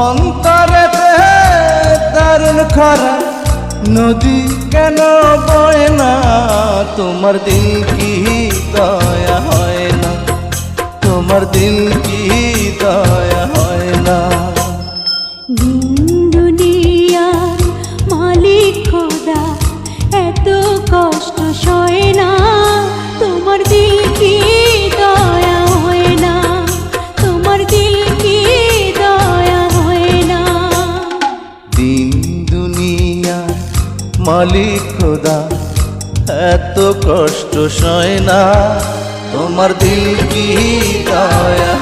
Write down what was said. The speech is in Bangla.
অন্তরেতে দারুণ খরা, নদী কেন বয় না? তোমার দিল কি দয়া হয় না? তোমার দিল কি দয়া হয় না? দিন দুনিয়ার মালিক খোদা এত কষ্ট সয় না, তোমার দিল কি দয়া হয় না? তোমার দিল কি দয়া হয় না? দিন দুনিয়ার মালিক খোদা এত কষ্ট সয় না, তোমার দিল কি দয়া